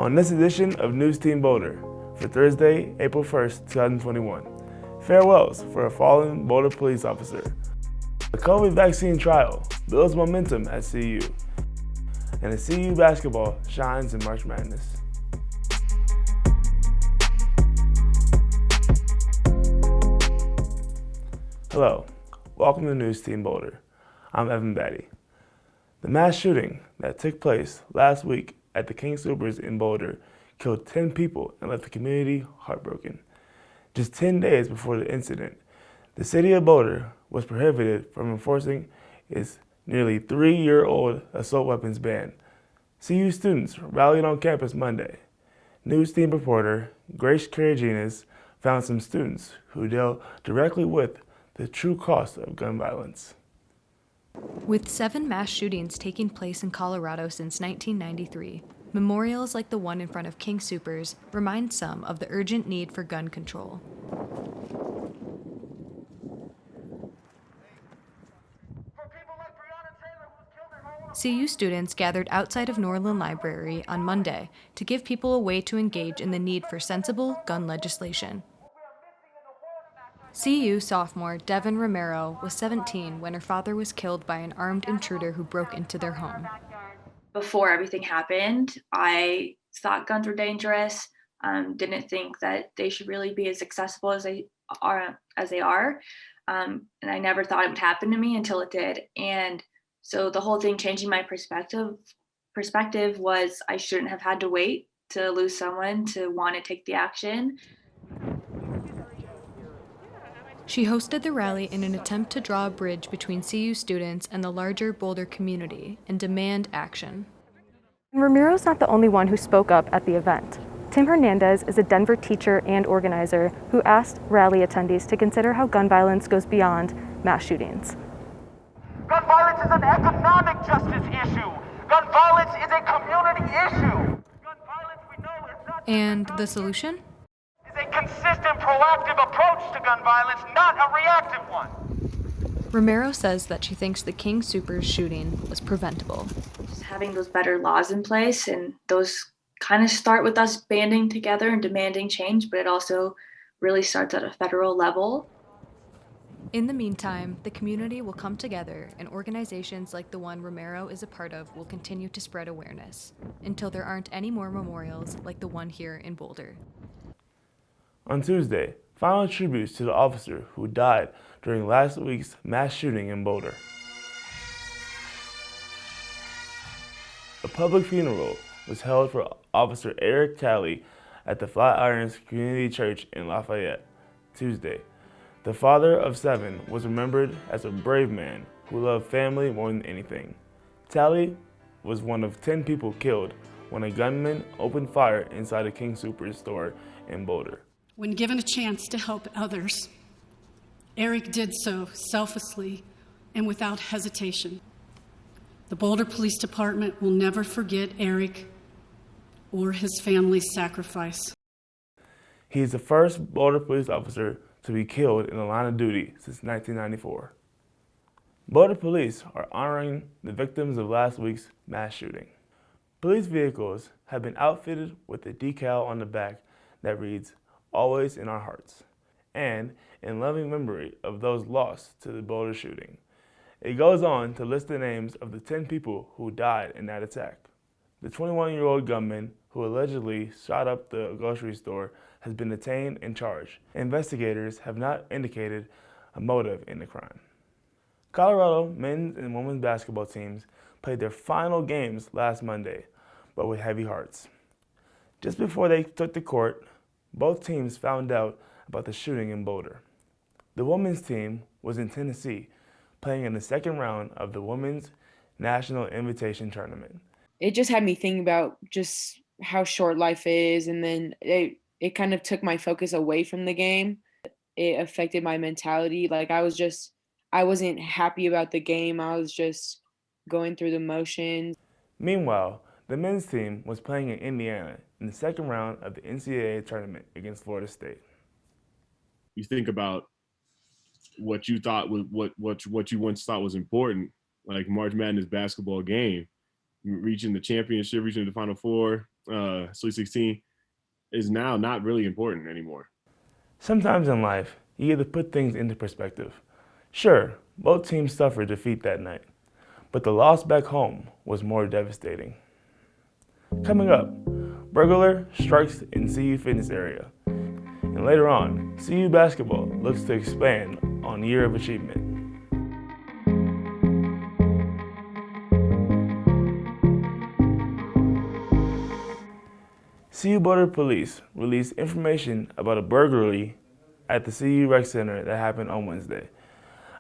on this edition of NewsTeam Boulder for Thursday, April 1st, 2021. Farewells for a fallen Boulder police officer. The COVID vaccine trial builds momentum at CU, and the CU basketball shines in March Madness. Hello, welcome to NewsTeam Boulder. I'm Evan Batty. The mass shooting that took place last week at the King Soopers in Boulder killed 10 people and left the community heartbroken. Just 10 days before the incident, the city of Boulder was prohibited from enforcing its nearly 3-year-old assault weapons ban. CU students rallied on campus Monday. NewsTeam reporter Grace Karaginas found some students who dealt directly with the true cost of gun violence. With 7 mass shootings taking place in Colorado since 1993, memorials like the one in front of King Soopers remind some of the urgent need for gun control. CU students gathered outside of Norland Library on Monday to give people a way to engage in the need for sensible gun legislation. CU sophomore Devin Romero was 17 when her father was killed by an armed intruder who broke into their home. Before everything happened, I thought guns were dangerous, didn't think that they should really be as accessible as they are. And I never thought it would happen to me until it did. And so the whole thing changing my perspective was I shouldn't have had to wait to lose someone to want to take the action. She hosted the rally in an attempt to draw a bridge between CU students and the larger Boulder community and demand action. Romero's not the only one who spoke up at the event. Tim Hernandez is a Denver teacher and organizer who asked rally attendees to consider how gun violence goes beyond mass shootings. Gun violence is an economic justice issue. Gun violence is a community issue. Gun violence, we know, is not... And the solution? ...is a consistent, proactive approach to gun violence, not a reactive one. Romero says that she thinks the King Soopers shooting was preventable. Just having those better laws in place, and those kind of start with us banding together and demanding change, but it also really starts at a federal level. In the meantime, the community will come together, and organizations like the one Romero is a part of will continue to spread awareness until there aren't any more memorials like the one here in Boulder. On Tuesday, final tributes to the officer who died during last week's mass shooting in Boulder. A public funeral was held for Officer Eric Talley at the Flatirons Community Church in Lafayette Tuesday. The father of 7 was remembered as a brave man who loved family more than anything. Talley was one of 10 people killed when a gunman opened fire inside a King Soopers store in Boulder. When given a chance to help others, Eric did so selflessly and without hesitation. The Boulder Police Department will never forget Eric or his family's sacrifice. He is the first Boulder police officer to be killed in the line of duty since 1994. Boulder police are honoring the victims of last week's mass shooting. Police vehicles have been outfitted with a decal on the back that reads, "Always in our hearts," and in loving memory of those lost to the Boulder shooting. It goes on to list the names of the 10 people who died in that attack. The 21-year-old gunman who allegedly shot up the grocery store has been detained and charged. Investigators have not indicated a motive in the crime. Colorado men's and women's basketball teams played their final games last Monday, but with heavy hearts. Just before they took the court, both teams found out about the shooting in Boulder. The women's team was in Tennessee, playing in the second round of the Women's National Invitation Tournament. It just had me thinking about just how short life is, and then it kind of took my focus away from the game. It affected my mentality. Like I wasn't happy about the game. I was just going through the motions. Meanwhile, the men's team was playing in Indiana in the second round of the NCAA tournament against Florida State. You think about what you thought was what you once thought was important, like March Madness basketball game, reaching the championship, reaching the Final Four, Sweet 16 is now not really important anymore. Sometimes in life, you get to put things into perspective. Sure, both teams suffered defeat that night, but the loss back home was more devastating. Coming up, burglar strikes in CU fitness area. And later on, CU basketball looks to expand on Year of Achievement. CU Boulder Police released information about a burglary at the CU Rec Center that happened on Wednesday.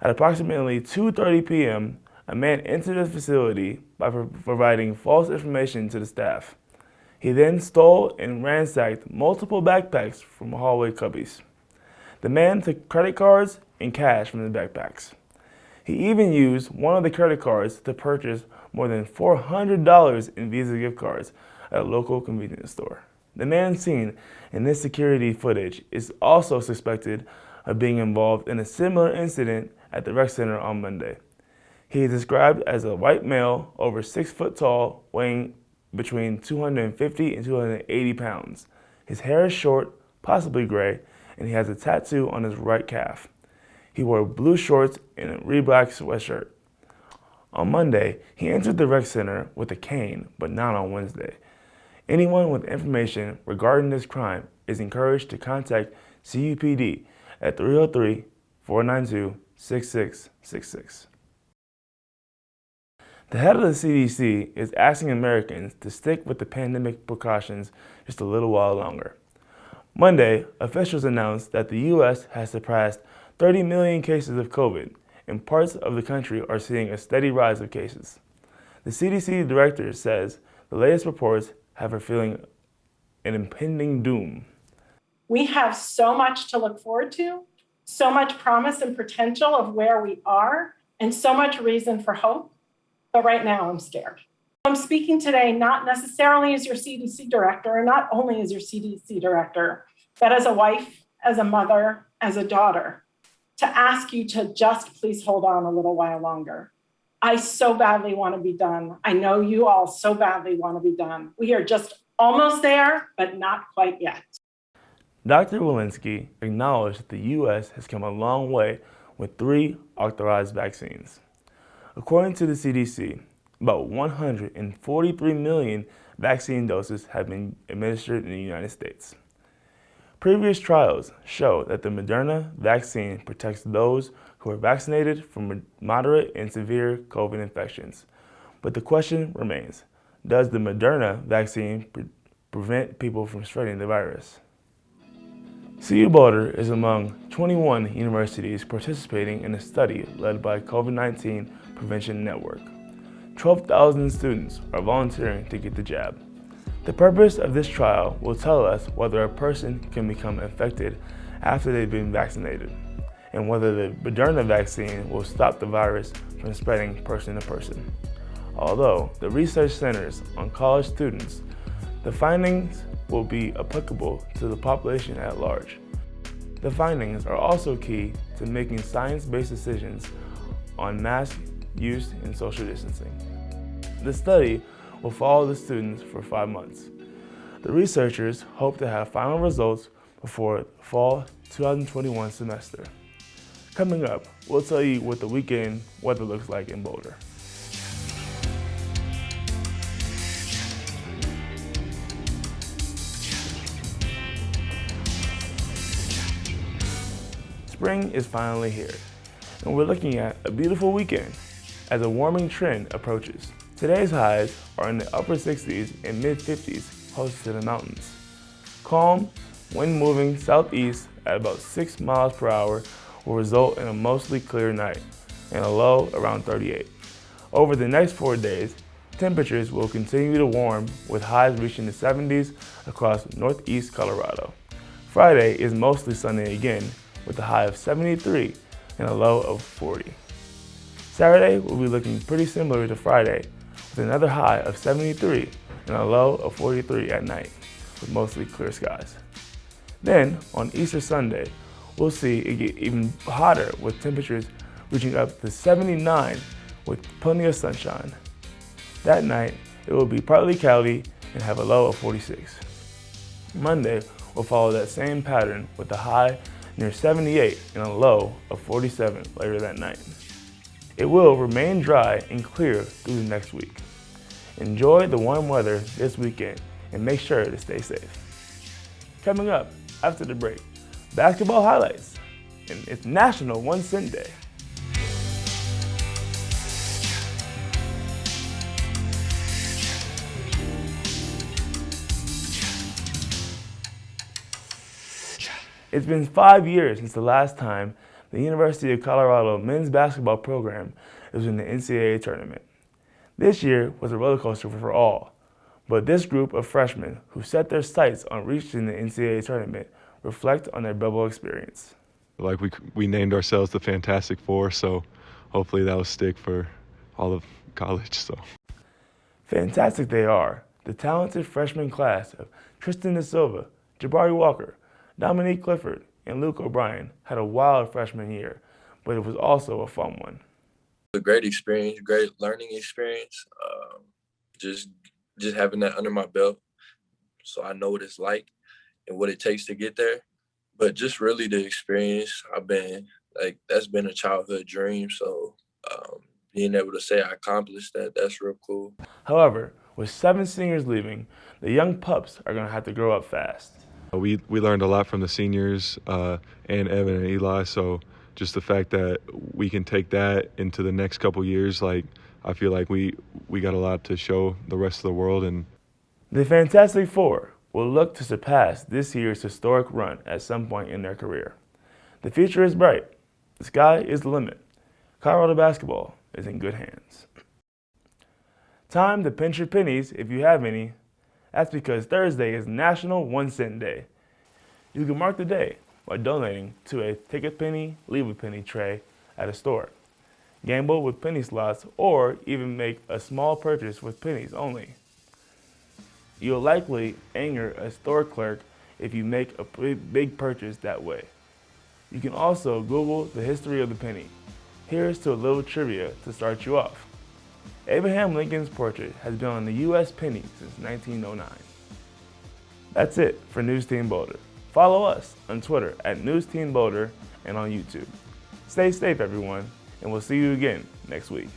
At approximately 2:30 p.m., a man entered the facility by providing false information to the staff. He then stole and ransacked multiple backpacks from hallway cubbies. The man took credit cards and cash from the backpacks. He even used one of the credit cards to purchase more than $400 in Visa gift cards at a local convenience store. The man seen in this security footage is also suspected of being involved in a similar incident at the rec center on Monday. He is described as a white male, over 6 foot tall, weighing between 250 and 280 pounds. His hair is short, possibly gray, and he has a tattoo on his right calf. He wore blue shorts and a Reebok sweatshirt. On Monday, he entered the rec center with a cane, but not on Wednesday. Anyone with information regarding this crime is encouraged to contact CUPD at 303-492-6666. The head of the CDC is asking Americans to stick with the pandemic precautions just a little while longer. Monday, officials announced that the U.S. has surpassed 30 million cases of COVID, and parts of the country are seeing a steady rise of cases. The CDC director says the latest reports have her feeling an impending doom. We have so much to look forward to, so much promise and potential of where we are, and so much reason for hope. But right now I'm scared. I'm speaking today not necessarily as your CDC director, and not only as your CDC director, but as a wife, as a mother, as a daughter, to ask you to just please hold on a little while longer. I so badly want to be done. I know you all so badly want to be done. We are just almost there, but not quite yet. Dr. Walensky acknowledged that the U.S. has come a long way with 3 authorized vaccines. According to the CDC, about 143 million vaccine doses have been administered in the United States. Previous trials show that the Moderna vaccine protects those who are vaccinated from moderate and severe COVID infections. But the question remains, does the Moderna vaccine prevent people from spreading the virus? CU Boulder is among 21 universities participating in a study led by COVID-19 Prevention Network. 12,000 students are volunteering to get the jab. The purpose of this trial will tell us whether a person can become infected after they've been vaccinated, and whether the Moderna vaccine will stop the virus from spreading person to person. Although the research centers on college students, the findings will be applicable to the population at large. The findings are also key to making science-based decisions on mask use and social distancing. The study will follow the students for 5 months. The researchers hope to have final results before the fall 2021 semester. Coming up, we'll tell you what the weekend weather looks like in Boulder. Spring is finally here, and we're looking at a beautiful weekend as a warming trend approaches. Today's highs are in the upper 60s and mid 50s close to the mountains. Calm, wind moving southeast at about 6 miles per hour will result in a mostly clear night and a low around 38. Over the next 4 days, temperatures will continue to warm with highs reaching the 70s across northeast Colorado. Friday is mostly sunny again with a high of 73 and a low of 40. Saturday will be looking pretty similar to Friday with another high of 73 and a low of 43 at night with mostly clear skies. Then on Easter Sunday, we'll see it get even hotter with temperatures reaching up to 79 with plenty of sunshine. That night, it will be partly cloudy and have a low of 46. Monday will follow that same pattern with a high near 78 and a low of 47 later that night. It will remain dry and clear through the next week. Enjoy the warm weather this weekend and make sure to stay safe. Coming up after the break, basketball highlights, and it's National 1 Cent Day. It's been 5 years since the last time the University of Colorado men's basketball program was in the NCAA tournament. This year was a roller coaster for all, but this group of freshmen who set their sights on reaching the NCAA tournament reflect on their bubble experience. Like we named ourselves the Fantastic Four, so hopefully that will stick for all of college. So fantastic they are, the talented freshman class of Tristan Da Silva, Jabari Walker, Dominique Clifford, and Luke O'Brien had a wild freshman year, but it was also a fun one. A great experience, great learning experience. Just having that under my belt, so I know what it's like and what it takes to get there. But just really the experience, that's been a childhood dream. So being able to say I accomplished that, that's real cool. However, with 7 seniors leaving, the young pups are going to have to grow up fast. We learned a lot from the seniors and Evan and Eli, so just the fact that we can take that into the next couple years, I feel like we got a lot to show the rest of the world. And the Fantastic Four will look to surpass this year's historic run at some point in their career. The future is bright. The sky is the limit. Colorado basketball is in good hands. Time to pinch your pennies if you have any. That's because Thursday is National 1 Cent Day. You can mark the day by donating to a Take a Penny, Leave a Penny tray at a store. Gamble with penny slots or even make a small purchase with pennies only. You'll likely anger a store clerk if you make a big purchase that way. You can also Google the history of the penny. Here's to a little trivia to start you off. Abraham Lincoln's portrait has been on the U.S. penny since 1909. That's it for NewsTeam Boulder. Follow us on Twitter at NewsTeam Boulder and on YouTube. Stay safe, everyone, and we'll see you again next week.